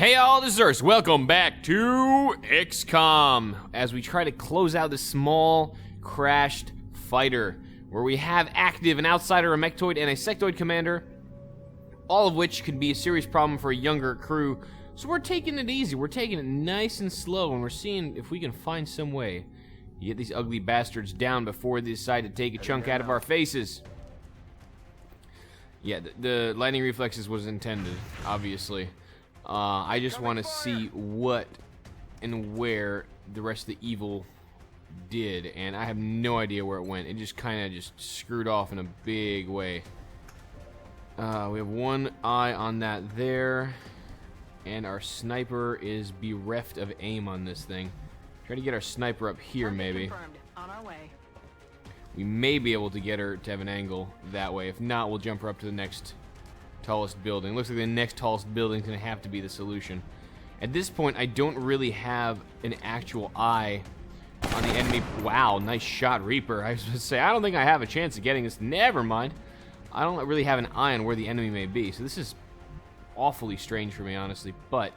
Hey all, this is Urs. Welcome back to XCOM as we try to close out this small, crashed fighter where we have active an outsider, a mechtoid, and a sectoid commander, all of which could be a serious problem for a younger crew. So we're taking it easy, we're taking it nice and slow, and we're seeing if we can find some way to get these ugly bastards down before they decide to take a chunk out of our faces. Yeah, the lightning reflexes was intended, obviously. I just want to see what and where the rest of the evil did, and I have no idea where it went. It just kind of just screwed off in a big way. We have one eye on that there, and our sniper is bereft of aim on this thing. Try to get our sniper up here, maybe. On our way. We may be able to get her to have an angle that way. If not, we'll jump her up to the next tallest building. Looks like the next tallest building is going to have to be the solution. At this point, I don't really have an actual eye on the enemy. Wow, nice shot, Reaper. I was going to say, I don't think I have a chance of getting this. Never mind. I don't really have an eye on where the enemy may be. So this is awfully strange for me, honestly. But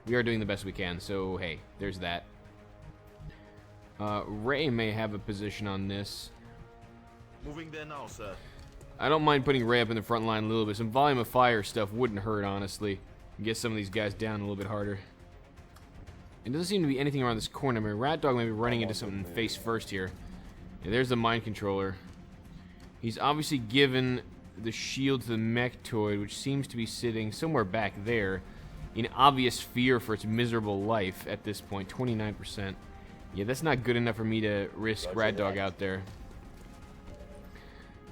we are doing the best we can. So, hey, there's that. Ray may have a position on this. Moving there now, sir. I don't mind putting Ray up in the front line a little bit. Some volume of fire stuff wouldn't hurt, honestly. Get some of these guys down a little bit harder. It doesn't seem to be anything around this corner. I mean, Rat Dog may be running into something face first here. Yeah, there's the mind controller. He's obviously given the shield to the mechtoid, which seems to be sitting somewhere back there in obvious fear for its miserable life at this point. 29%. Yeah, that's not good enough for me to risk Rat Dog out there.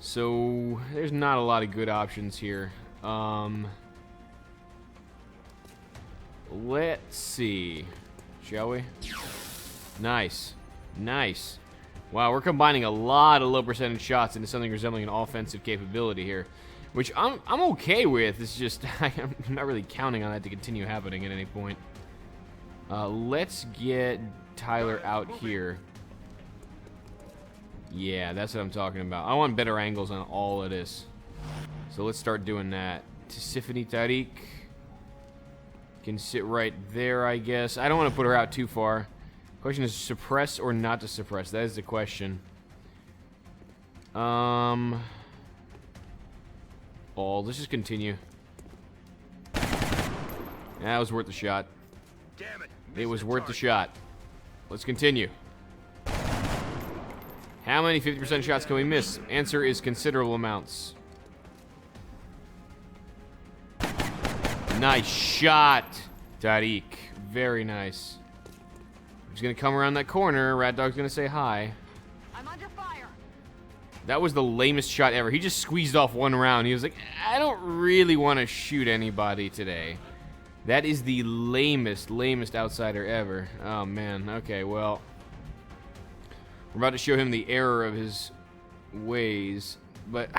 So, there's not a lot of good options here. Let's see. Shall we? Nice. Nice. Wow, we're combining a lot of low percentage shots into something resembling an offensive capability here. Which I'm okay with. It's just, I'm not really counting on that to continue happening at any point. Let's get Tyler out here. Yeah, that's what I'm talking about. I want better angles on all of this. So let's start doing that. Tisifany Tariq can sit right there, I guess. I don't want to put her out too far. Question is suppress or not to suppress. That is the question. Balls. Let's just continue. That was worth the shot. Damn it. It was worth the shot. Let's continue. How many 50% shots can we miss? Answer is considerable amounts. Nice shot, Tariq. Very nice. He's gonna come around that corner. Rat Dog's gonna say hi. I'm under fire. That was the lamest shot ever. He just squeezed off one round. He was like, I don't really want to shoot anybody today. That is the lamest outsider ever. Oh, man. Okay, well. We're about to show him the error of his ways. But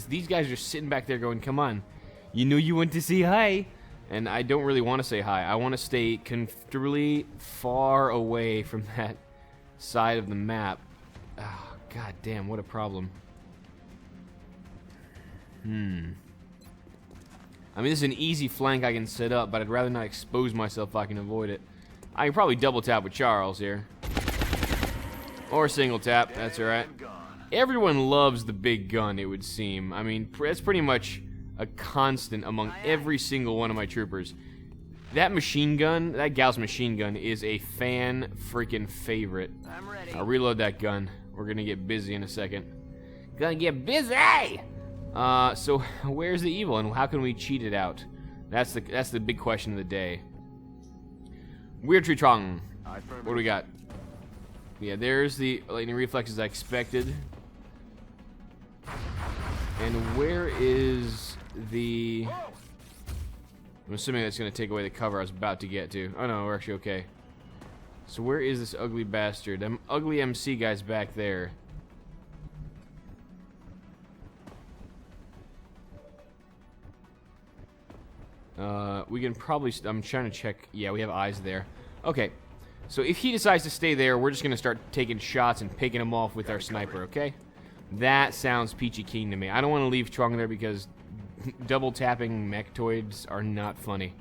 these guys are sitting back there going, come on. You know you want to say hi. And I don't really want to say hi. I want to stay comfortably far away from that side of the map. Oh, god damn, what a problem. I mean, this is an easy flank I can set up, but I'd rather not expose myself if I can avoid it. I can probably double tap with Charles here. Or single tap, that's alright. Everyone loves the big gun, it would seem. I mean, that's pretty much a constant among every single one of my troopers. That machine gun, that gal's machine gun, is a fan freaking favorite. I'm ready. I'll reload that gun. We're gonna get busy in a second. Gonna get busy! So where's the evil and how can we cheat it out? That's the big question of the day. Weird Tree Trong. What do we got? Yeah, there's the lightning reflexes I expected. And where is the... I'm assuming that's going to take away the cover I was about to get to. Oh no, we're actually okay. So where is this ugly bastard? Them ugly MC guys back there. We can probably... I'm trying to check... Yeah, we have eyes there. Okay. So if he decides to stay there, we're just going to start taking shots and picking him off with our sniper, okay? That sounds peachy keen to me. I don't want to leave Trong there because double tapping mechtoids are not funny.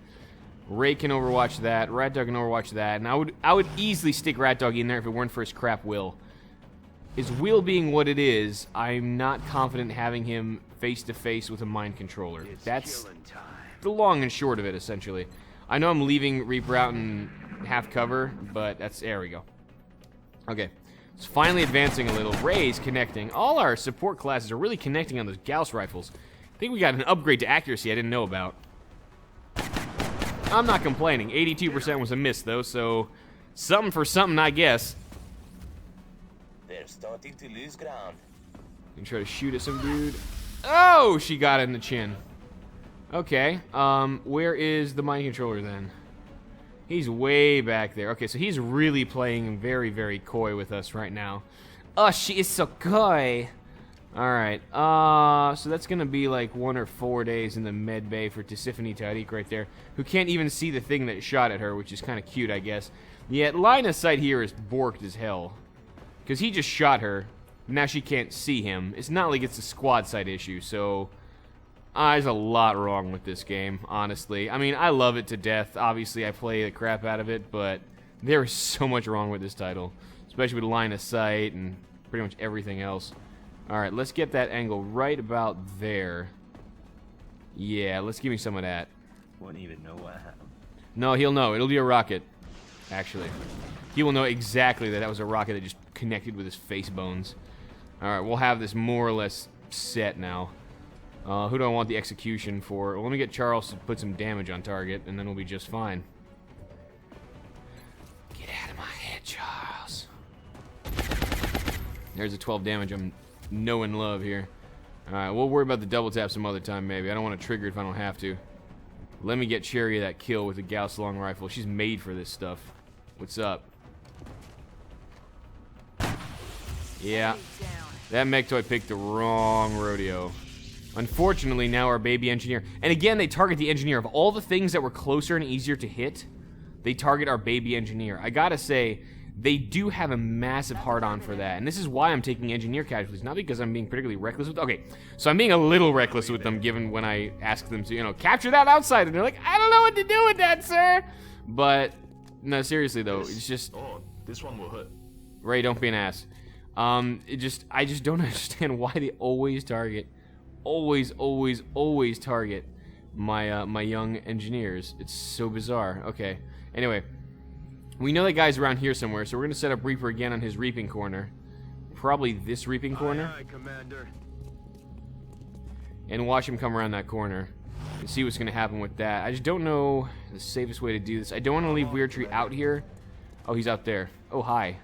Ray can overwatch that. Rat Dog can overwatch that. And I would easily stick Rat Dog in there if it weren't for his crap will. His will being what it is, I'm not confident having him face-to-face with a mind controller. That's the long and short of it, essentially. I know I'm leaving Reaper out in half cover, but there we go. Okay, it's finally advancing a little. Ray's connecting. All our support classes are really connecting on those Gauss rifles. I think we got an upgrade to accuracy I didn't know about. I'm not complaining. 82% was a miss, though, so something for something, I guess. They're starting to lose ground. And try to shoot at some dude. Oh, she got it in the chin. Okay, where is the mind controller then? He's way back there. Okay, so he's really playing very, very coy with us right now. Oh, she is so coy. Alright, so that's gonna be like 1 or 4 days in the med bay for Tiffany Tariq right there, who can't even see the thing that shot at her, which is kind of cute, I guess. Yet, line of sight here is borked as hell. Because he just shot her, now she can't see him. It's not like it's a squad sight issue, so there's a lot wrong with this game, honestly. I mean, I love it to death. Obviously, I play the crap out of it, but there is so much wrong with this title, especially with line of sight and pretty much everything else. Alright, let's get that angle right about there. Yeah, let's give me some of that. Won't even know what happened. No, he'll know. It'll be a rocket, actually. He will know exactly that that was a rocket that just connected with his face bones. Alright, we'll have this more or less set now. Who do I want the execution for? Well, let me get Charles to put some damage on target, and then we'll be just fine. Get out of my head, Charles. There's a 12 damage I'm knowing love here. Alright, we'll worry about the double tap some other time, maybe. I don't want to trigger it if I don't have to. Let me get Cherry that kill with the Gauss long rifle. She's made for this stuff. What's up? Yeah. That mech toy picked the wrong rodeo. Unfortunately, now our baby engineer... And again, they target the engineer. Of all the things that were closer and easier to hit, they target our baby engineer. I gotta say, they do have a massive hard-on for that. And this is why I'm taking engineer casualties. Not because I'm being particularly reckless with... Okay, so I'm being a little reckless with them, given when I ask them to, you know, capture that outside. And they're like, I don't know what to do with that, sir! But, no, seriously, though, it's just... Oh, this one will hurt. Ray, don't be an ass. I just don't understand why they always target... Always target my my young engineers. It's so bizarre. Okay. Anyway, we know that guy's around here somewhere, so we're gonna set up Reaper again on his reaping corner. Probably this reaping corner. Aye, aye, Commander. And watch him come around that corner and see what's gonna happen with that. I just don't know the safest way to do this. I don't want to leave Weird Tree out here. Oh, he's out there. Oh, hi.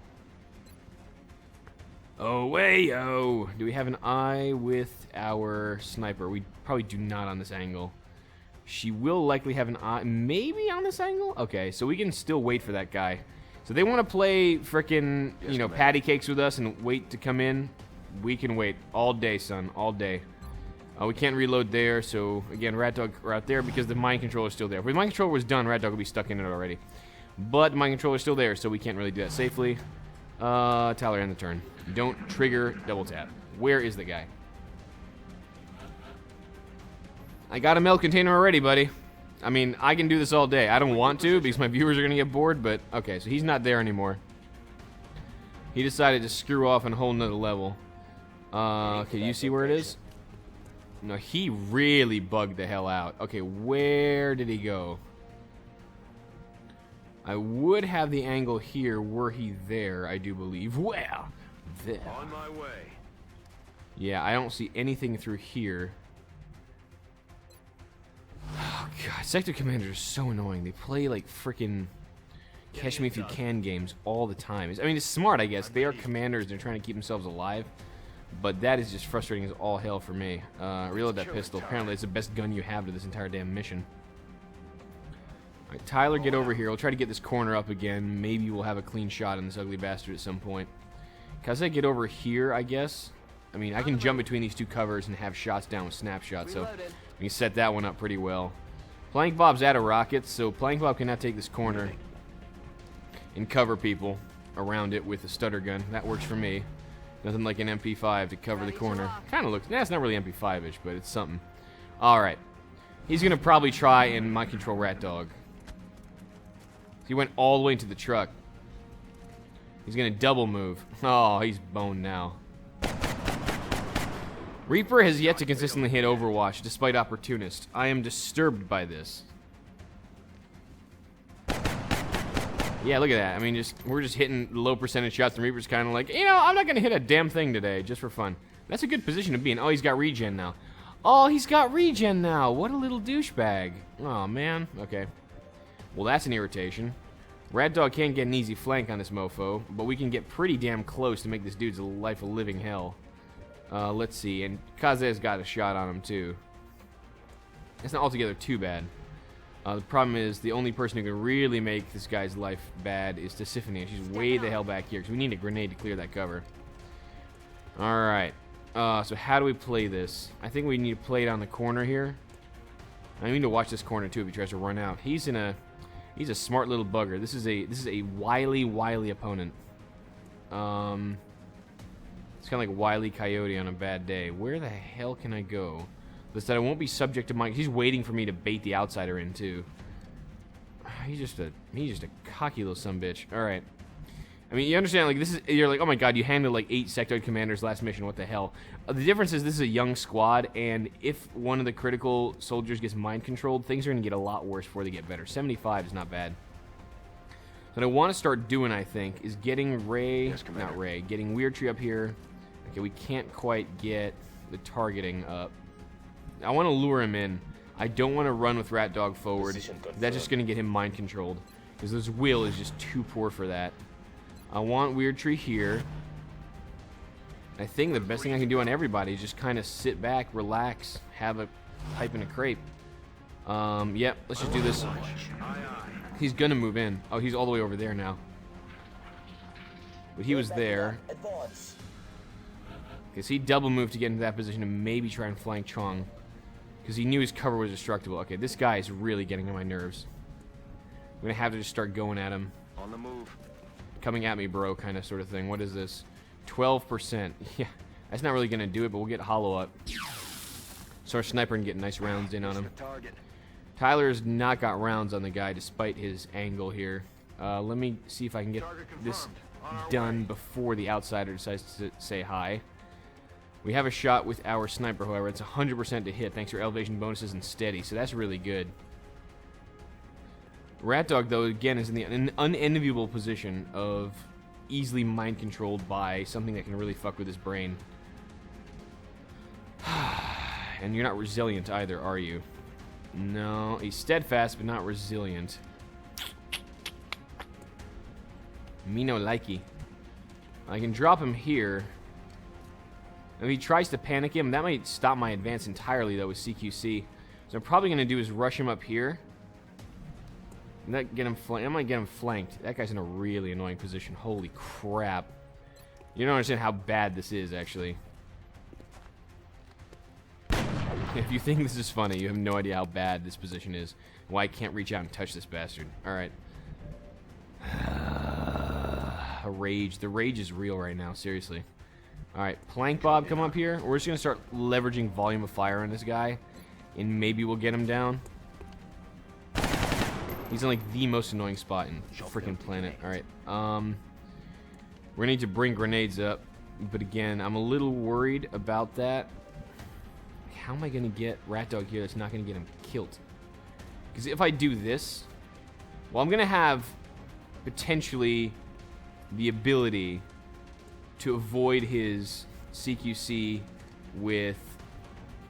Oh, way-o! Do we have an eye with our sniper? We probably do not on this angle. She will likely have an eye, maybe on this angle? Okay, so we can still wait for that guy. So they want to play frickin', you know, patty cakes with us and wait to come in. We can wait all day, son, all day. We can't reload there, so again, Rat Dog are out there because the mind controller is still there. If the mind controller was done, Rat Dog would be stuck in it already. But the mind controller is still there, so we can't really do that safely. Tyler, end the turn. Don't trigger double tap. Where is the guy? I got a mail container already, buddy. I mean, I can do this all day. I don't want to because my viewers are going to get bored, but okay, so he's not there anymore. He decided to screw off on a whole nother level. Okay, you see where it is? No, he really bugged the hell out. Okay, where did he go? I would have the angle here were he there, I do believe. Well, there. On my way. Yeah, I don't see anything through here. Oh, God. Sector commanders are so annoying. They play like freaking Catch Me If You Can games all the time. I mean, it's smart, I guess. They are commanders. They're trying to keep themselves alive. But that is just frustrating as all hell for me. Reload that pistol. Apparently, it's the best gun you have to this entire damn mission. Alright, Tyler, get over here. We'll try to get this corner up again. Maybe we'll have a clean shot on this ugly bastard at some point. Can I get over here, I guess? I mean, I can jump between these two covers and have shots down with snapshots, so we can set that one up pretty well. Plank Bob's out of rockets, so Plank Bob cannot take this corner and cover people around it with a stutter gun. That works for me. Nothing like an MP5 to cover the corner. Kind of looks... Nah, it's not really MP5-ish, but it's something. Alright. He's going to probably try and mind control Rat Dog. He went all the way into the truck. He's gonna double move. Oh, he's boned now. Reaper has yet to consistently hit Overwatch, despite Opportunist. I am disturbed by this. Yeah, look at that. I mean, we're just hitting low percentage shots, and Reaper's kind of like, you know, I'm not gonna hit a damn thing today, just for fun. That's a good position to be in. Oh, he's got regen now. Oh, he's got regen now. What a little douchebag. Oh, man. Okay. Well, that's an irritation. Rat Dog can't get an easy flank on this mofo, but we can get pretty damn close to make this dude's life a living hell. Let's see. And Kaze's got a shot on him, too. It's not altogether too bad. The problem is the only person who can really make this guy's life bad is Tisiphone. She's way the hell back here, because we need a grenade to clear that cover. Alright. So how do we play this? I think we need to play it on the corner here. I need to watch this corner too if he tries to run out. He's a smart little bugger. This is a wily opponent. It's kind of like Wile E. Coyote on a bad day. Where the hell can I go? This that I won't be subject to my. He's waiting for me to bait the outsider in too. He's just a cocky little sumbitch. All right. I mean, you understand, like, you're like, oh my god, you handled like 8 sectoid commanders last mission, what the hell? The difference is this is a young squad, and if one of the critical soldiers gets mind-controlled, things are going to get a lot worse before they get better. 75 is not bad. What I want to start doing, I think, is getting getting Weird Tree up here. Okay, we can't quite get the targeting up. I want to lure him in. I don't want to run with Rat Dog forward. That's just going to get him mind-controlled, because this will is just too poor for that. I want Weird Tree here. I think the best thing I can do on everybody is just kind of sit back, relax, have a pipe and a crepe. Yep, let's just do this. He's gonna move in. Oh, he's all the way over there now. But he was there. Because he double moved to get into that position and maybe try and flank Chong. Because he knew his cover was destructible. Okay, this guy is really getting on my nerves. I'm gonna have to just start going at him. On the move. Coming at me, bro, kind of sort of thing. What is this? 12%. Yeah, that's not really going to do it, but we'll get hollow up. So our sniper can get nice rounds in on him. Tyler's not got rounds on the guy despite his angle here. Let me see if I can get this done before the outsider decides to say hi. We have a shot with our sniper, however. It's 100% to hit thanks to our elevation bonuses and steady, so that's really good. Rat Dog, though, again, is in an unenviable position of easily mind-controlled by something that can really fuck with his brain. And you're not resilient either, are you? No, he's steadfast, but not resilient. Me no likey. I can drop him here. If he tries to panic him, that might stop my advance entirely, though, with CQC. So what I'm probably going to do is rush him up here. I might get him flanked. That guy's in a really annoying position. Holy crap. You don't understand how bad this is, actually. If you think this is funny, you have no idea how bad this position is. Why I can't reach out and touch this bastard. Alright. A rage. The rage is real right now, seriously. Alright, Plank Bob, come up here. We're just going to start leveraging volume of fire on this guy. And maybe we'll get him down. He's in like the most annoying spot in the freaking planet. Alright. We're gonna need to bring grenades up. But again, I'm a little worried about that. How am I gonna get Rat Dog here that's not gonna get him killed? Because if I do this, well, I'm gonna have potentially the ability to avoid his CQC with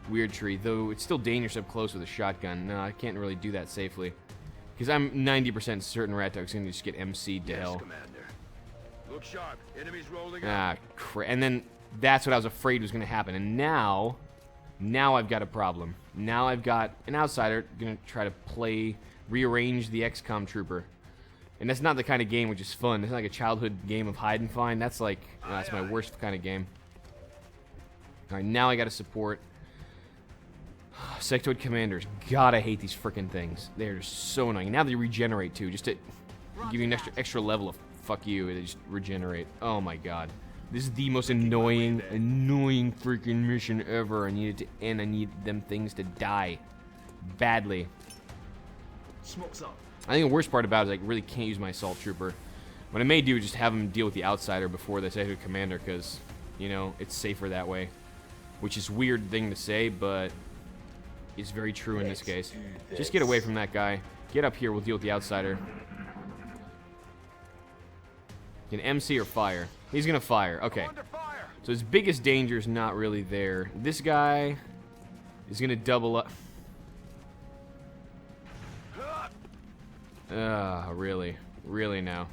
Weird Tree, though it's still dangerous up close with a shotgun. No, I can't really do that safely. Because I'm 90% certain Rat Dog's going to just get MC'd to hell. Commander. Look sharp. Enemies rolling Ah, crap. And then that's what I was afraid was going to happen. And now I've got a problem. Now I've got an outsider going to try to rearrange the XCOM trooper. And that's not the kind of game which is fun. It's not like a childhood game of hide and find. That's like, that's my worst kind of game. Alright, now I got to support sectoid commanders. God, I hate these freaking things. They're so annoying. Now they regenerate too, just to give you an extra level of fuck you. They just regenerate. Oh my god. This is the most annoying freaking mission ever. I need it to end. I need them things to die badly. Smoke's up. I think the worst part about it is I really can't use my assault trooper. What I may do is just have him deal with the outsider before they say to commander, because, you know, it's safer that way. Which is a weird thing to say, but it's very true in this case. Just get away from that guy. Get up here, we'll deal with the outsider. Can MC or fire? He's gonna fire. Okay. So his biggest danger is not really there. This guy is gonna double up. Really? Really now?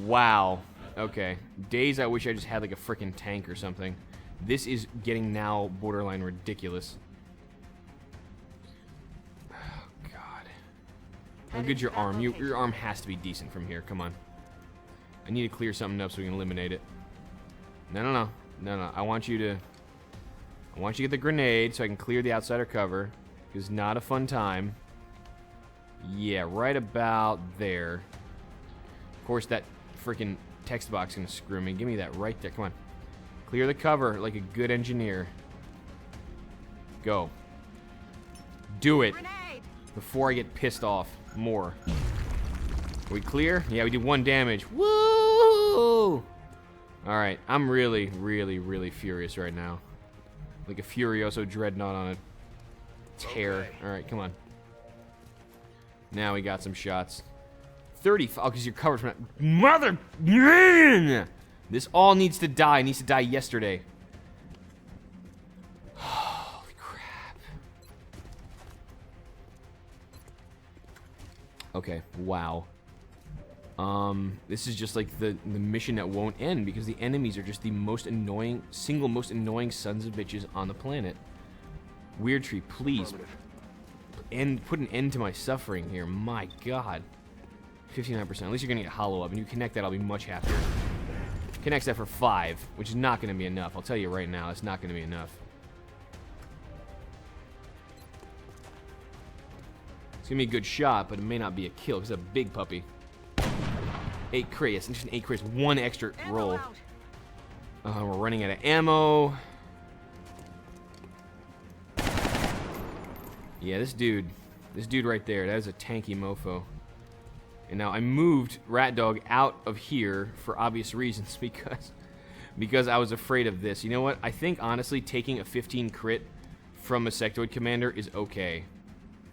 Wow. Okay. Days I wish I just had like a freaking tank or something. This is getting now borderline ridiculous. Oh, God. How good's your arm? Your arm has to be decent from here. Come on. I need to clear something up so we can eliminate it. No. I want you to get the grenade so I can clear the outsider cover. Because not a fun time. Yeah, right about there. Of course, that freaking text box is gonna screw me. Give me that right there. Come on. Clear the cover like a good engineer. Go. Do it. Grenade! Before I get pissed off more. Are we clear? Yeah, we did 1 damage. Woo! Alright, I'm really, really, really furious right now. Like a Furioso Dreadnought on a tear. Okay. Alright, come on. Now we got some shots. 30. Oh, because you're covered from that. Mother. This all needs to die. It needs to die yesterday. Holy crap. Okay. Wow. This is just like the mission that won't end because the enemies are just the most annoying, most annoying sons of bitches on the planet. Weird Tree, please. Put an end to my suffering here. My God. 59%. At least you're gonna get hollow up, and you connect that, I'll be much happier. Connects that for 5, which is not gonna be enough. I'll tell you right now, it's not gonna be enough. It's gonna be a good shot, but it may not be a kill. It's a big puppy. 8 crit. Yes, just an 8 crit. 1 extra roll. We're running out of ammo. Yeah, this dude right there, that is a tanky mofo. And now I moved Rat Dog out of here for obvious reasons because I was afraid of this. You know what? I think honestly taking a 15 crit from a sectoid commander is okay.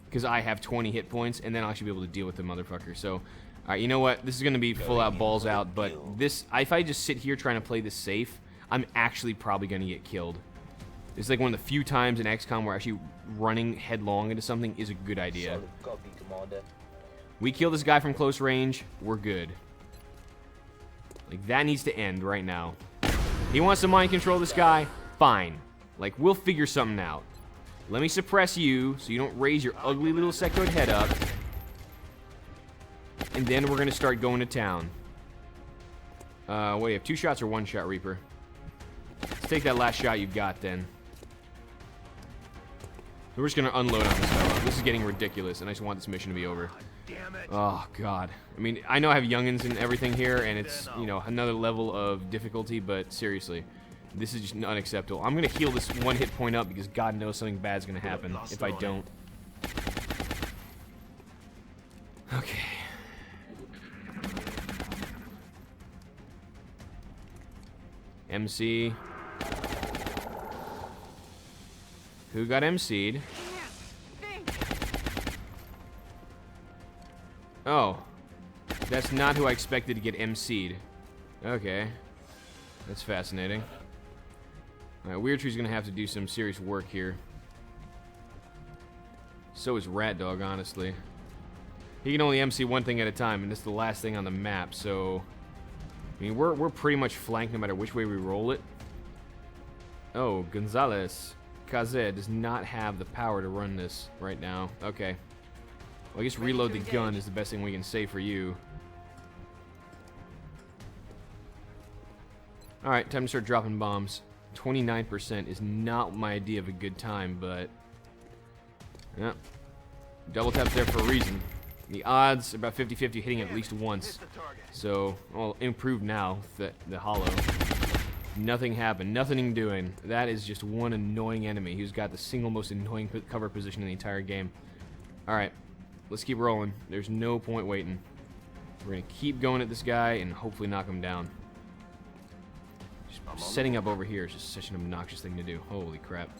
Because I have 20 hit points and then I'll actually be able to deal with the motherfucker. So, alright, you know what? This is going to be full out balls out, but this, if I just sit here trying to play this safe, I'm actually probably going to get killed. It's like one of the few times in XCOM where actually running headlong into something is a good idea. Solid copy, Commander. We kill this guy from close range, we're good. Like, that needs to end right now. He wants to mind control this guy? Fine. Like, we'll figure something out. Let me suppress you so you don't raise your ugly little sectoid head up. And then we're going to start going to town. What do you have? 2 shots or 1 shot, Reaper? Let's take that last shot you've got then. We're just going to unload on this fella. This is getting ridiculous, and I just want this mission to be over. Damn it. Oh, God. I mean, I know I have youngins and everything here, and it's, you know, another level of difficulty, but seriously, this is just unacceptable. I'm going to heal this 1 hit point up because God knows something bad's going to happen if I don't. Okay. MC. Who got MC'd? Oh. That's not who I expected to get MC'd. Okay. That's fascinating. Alright, Weird Tree's gonna have to do some serious work here. So is Rat Dog, honestly. He can only MC 1 thing at a time, and this is the last thing on the map, so... I mean, we're pretty much flanked no matter which way we roll it. Oh, Gonzalez Kaze does not have the power to run this right now. Okay. Well, I guess reload the gun is the best thing we can say for you. Alright, time to start dropping bombs. 29% is not my idea of a good time, but... yeah. Double tap's there for a reason. The odds are about 50-50 hitting at least once. So, well, improved now, the hollow. Nothing happened. Nothing doing. That is just one annoying enemy who's got the single most annoying cover position in the entire game. Alright. Let's keep rolling. There's no point waiting. We're going to keep going at this guy and hopefully knock him down. Just setting up over here is just such an obnoxious thing to do. Holy crap.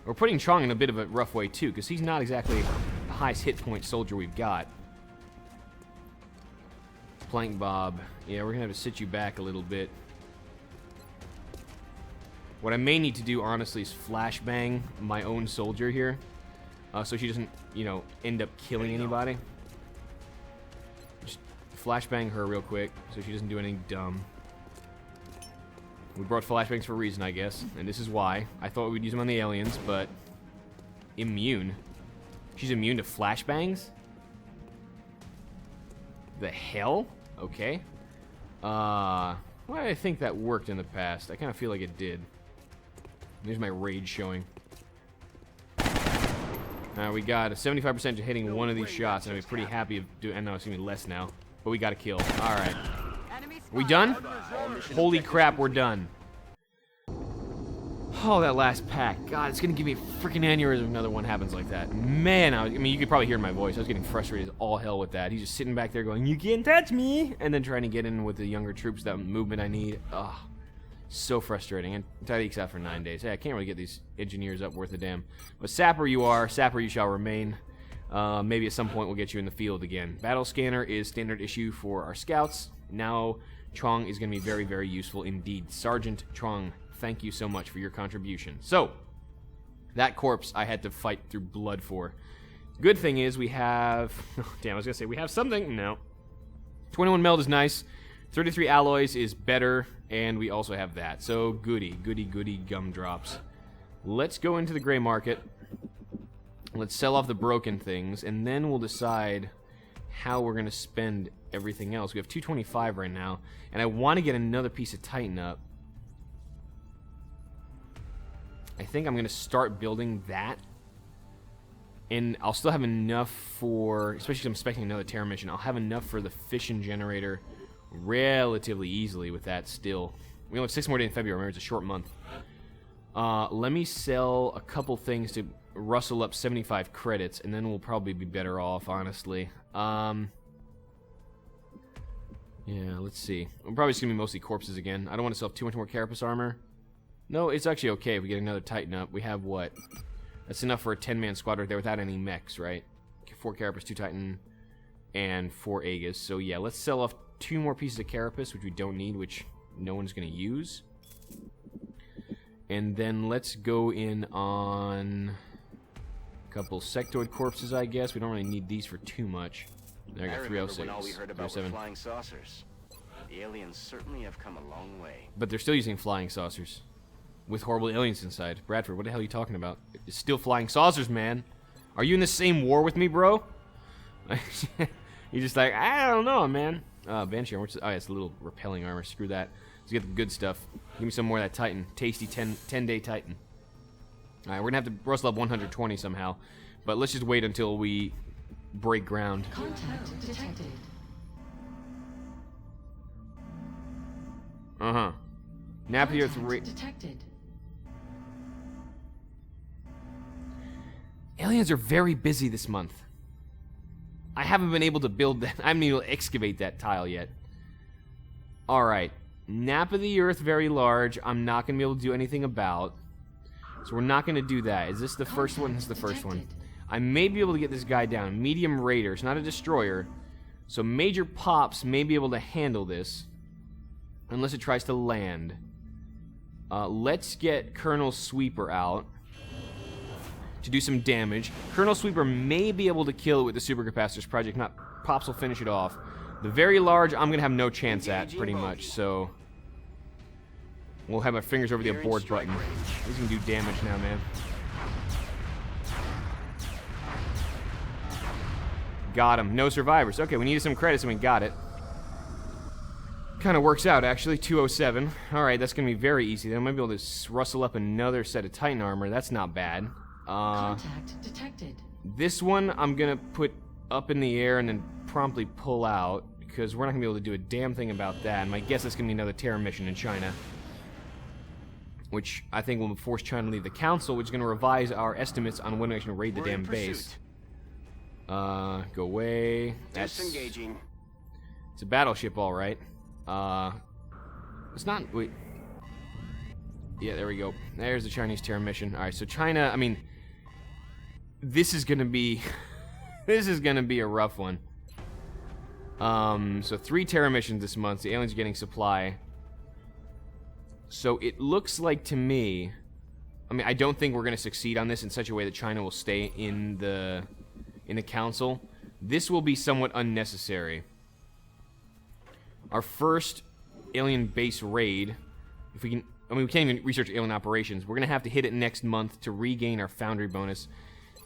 We're putting Chong in a bit of a rough way, too, because he's not exactly the highest hit point soldier we've got. Plank Bob. Yeah, we're going to have to sit you back a little bit. What I may need to do, honestly, is flashbang my own soldier here. So she doesn't, you know, end up killing anybody. Just flashbang her real quick so she doesn't do anything dumb. We brought flashbangs for a reason, I guess. And this is why. I thought we'd use them on the aliens, but... Immune? She's immune to flashbangs? The hell? Okay. Well, I think that worked in the past. I kind of feel like it did. There's my rage showing. We got a 75% to hitting one of these shots, and I'd be pretty happy of doing... I know it's going to be less now, but we got a kill. Alright. We done? Holy crap, we're done. Oh, that last pack. God, it's going to give me a freaking aneurysm if another one happens like that. Man, I mean, you could probably hear my voice. I was getting frustrated as all hell with that. He's just sitting back there going, "You can't touch me!" And then trying to get in with the younger troops, that movement I need. Ugh. So frustrating. And Tyreek's out for 9 days. Hey, I can't really get these engineers up worth a damn. But Sapper you are. Sapper you shall remain. Maybe at some point we'll get you in the field again. Battle Scanner is standard issue for our scouts. Now Chong is going to be very, very useful indeed. Sergeant Chong, thank you so much for your contribution. So, that corpse I had to fight through blood for. Good thing is we have... Oh, damn, I was going to say we have something. No. 21 meld is nice. 33 alloys is better, and we also have that. So, goody, goody, goody gumdrops. Let's go into the gray market. Let's sell off the broken things, and then we'll decide how we're going to spend everything else. We have 225 right now, and I want to get another piece of Titan up. I think I'm going to start building that. And I'll still have enough for, especially because I'm expecting another Terra mission, I'll have enough for the fission generator relatively easily with that still. We only have 6 more days in February. Remember, it's a short month. Let me sell a couple things to rustle up 75 credits, and then we'll probably be better off, honestly. Yeah, let's see. We're probably just going to be mostly corpses again. I don't want to sell too much more Carapace armor. No, it's actually okay if we get another Titan up. We have what? That's enough for a 10-man squad right there without any mechs, right? 4 Carapace, 2 Titan, and 4 Aegis. So yeah, let's sell off 2 more pieces of Carapace, which we don't need, which no one's going to use. And then let's go in on a couple sectoid corpses, I guess. We don't really need these for too much. There, I got 306. When all we heard about were flying saucers. The aliens certainly have come a long way. But they're still using flying saucers. With horrible aliens inside. Bradford, what the hell are you talking about? It's still flying saucers, man. Are you in the same war with me, bro? You're just like, I don't know, man. Banshee armor. Oh, yeah, it's a little repelling armor. Screw that. Let's get the good stuff. Give me some more of that Titan. Tasty 10-day Titan. Alright, we're going to have to rustle up 120 somehow. But let's just wait until we break ground. Contact detected. Uh-huh. Napier 3. Detected. Aliens are very busy this month. I haven't been able to build that. I haven't been able to excavate that tile yet. Alright. Nap of the Earth, very large. I'm not going to be able to do anything about. So we're not going to do that. Is this the first one? This is the first one. I may be able to get this guy down. Medium Raider. It's not a destroyer. So Major Pops may be able to handle this. Unless it tries to land. Let's get Colonel Sweeper out to do some damage. Colonel Sweeper may be able to kill it with the Supercapacitors project. Not Pops will finish it off. The very large, I'm going to have no chance at, pretty much. So we'll have our fingers over the abort button. He's going to do damage now, man. Got him. No survivors. Okay, we needed some credits and we got it. Kind of works out, actually. 207. Alright, that's going to be very easy. Then I might be able to rustle up another set of Titan armor. That's not bad. Contact detected. This one I'm going to put up in the air and then promptly pull out, because we're not going to be able to do a damn thing about that. And my guess is going to be another Terra mission in China, which I think will force China to leave the council, which is going to revise our estimates on when we actually raid the damn base. Go away. That's... Disengaging. It's a battleship, all right. It's not... Wait. Yeah, there we go. There's the Chinese terror mission. All right, so China, I mean... This is going to be... this is going to be a rough one. So 3 terror missions this month. The aliens are getting supply. So it looks like to me... I mean, I don't think we're going to succeed on this in such a way that China will stay in the council. This will be somewhat unnecessary. Our first alien base raid, if we can... I mean, we can't even research alien operations. We're going to have to hit it next month to regain our foundry bonus.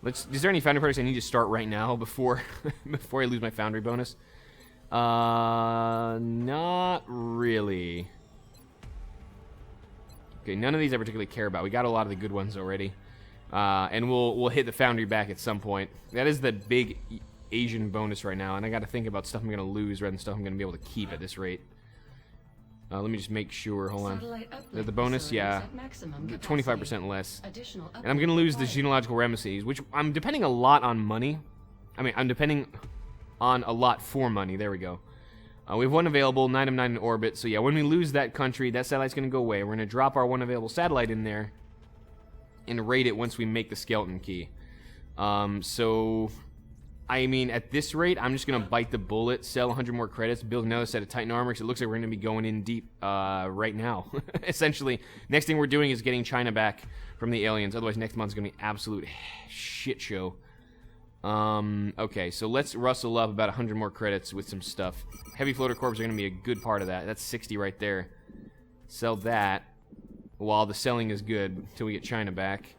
Is there any foundry bonus I need to start right now before before I lose my foundry bonus? Not really. Okay, none of these I particularly care about. We got a lot of the good ones already. And we'll hit the foundry back at some point. That is the big Asian bonus right now, and I got to think about stuff I'm going to lose rather than stuff I'm going to be able to keep at this rate. Let me just make sure. Hold on. The bonus, yeah, 25% less. And I'm going to lose the genealogical remises, which I'm depending a lot on money. I mean, I'm depending on a lot for money. There we go. We have 1 available, 9 of 9 in orbit. So yeah, when we lose that country, that satellite's going to go away. We're going to drop our 1 available satellite in there and raid it once we make the skeleton key. So, I mean, at this rate, I'm just going to bite the bullet, sell 100 more credits, build another set of Titan armor, because it looks like we're going to be going in deep right now. Essentially, next thing we're doing is getting China back from the aliens. Otherwise, next month's going to be an absolute shit show. Okay, so let's rustle up about 100 more credits with some stuff. Heavy floater corps are going to be a good part of that. That's 60 right there. Sell that while the selling is good until we get China back.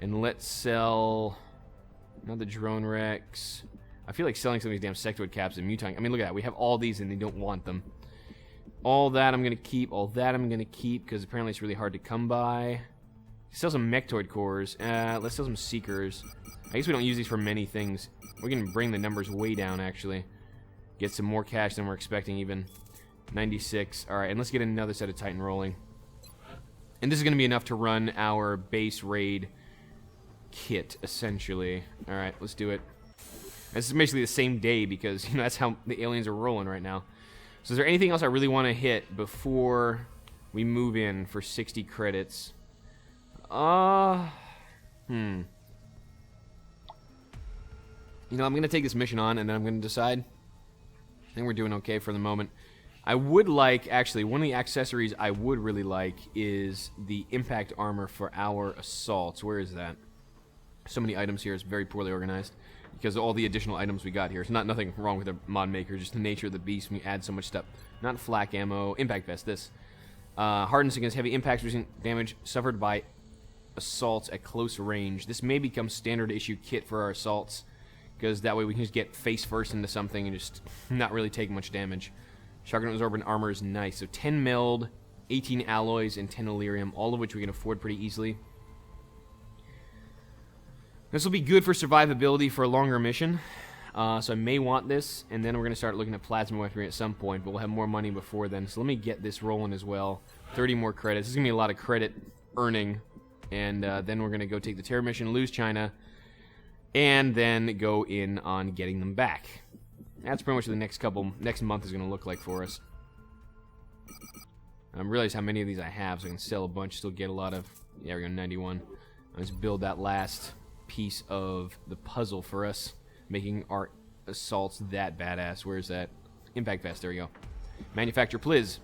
And let's sell another drone Rex. I feel like selling some of these damn sectoid caps and mutant. I mean, look at that. We have all these and they don't want them. All that I'm going to keep. All that I'm going to keep because apparently it's really hard to come by. Sell some mechtoid cores. Let's sell some seekers. I guess we don't use these for many things. We're going to bring the numbers way down, actually. Get some more cash than we're expecting, even. 96. Alright, and let's get another set of Titan rolling. And this is going to be enough to run our base raid kit, essentially. Alright, let's do it. This is basically the same day because, you know, that's how the aliens are rolling right now. So is there anything else I really want to hit before we move in for 60 credits? You know, I'm going to take this mission on, and then I'm going to decide. I think we're doing okay for the moment. I would like, actually, one of the accessories I would really like is the impact armor for our assaults. Where is that? So many items here. It's very poorly organized because of all the additional items we got here. It's nothing wrong with the mod maker, just the nature of the beast when you add so much stuff. Not flak ammo. Impact vest, this. Hardens against heavy impacts, reducing damage suffered by assaults at close range. This may become standard issue kit for our assaults, because that way we can just get face first into something and just not really take much damage. Shotgun absorbent armor is nice. So 10 meld, 18 alloys, and 10 Illyrium, all of which we can afford pretty easily. This will be good for survivability for a longer mission. So I may want this, and then we're going to start looking at plasma weaponry at some point, but we'll have more money before then. So let me get this rolling as well. 30 more credits. This is going to be a lot of credit earning, and then we're going to go take the terror mission, lose China, and then go in on getting them back. That's pretty much what the next month is going to look like for us. I realize how many of these I have, so I can sell a bunch, still get a lot of... Yeah, we go, 91. Let's build that last piece of the puzzle for us, making our assaults that badass. Where's that? Impact vest, there we go. Manufacture Pliz.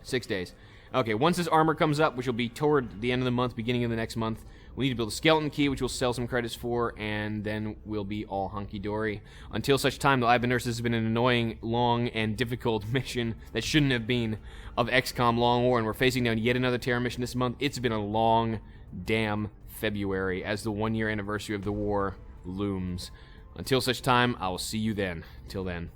6 days. Okay, once this armor comes up, which will be toward the end of the month, beginning of the next month, we need to build a skeleton key, which we'll sell some credits for, and then we'll be all hunky-dory. Until such time, though, I've been nurse. This has been an annoying, long, and difficult mission that shouldn't have been of XCOM Long War, and we're facing down yet another terror mission this month. It's been a long, damn February as the 1-year anniversary of the war looms. Until such time, I will see you then. Till then.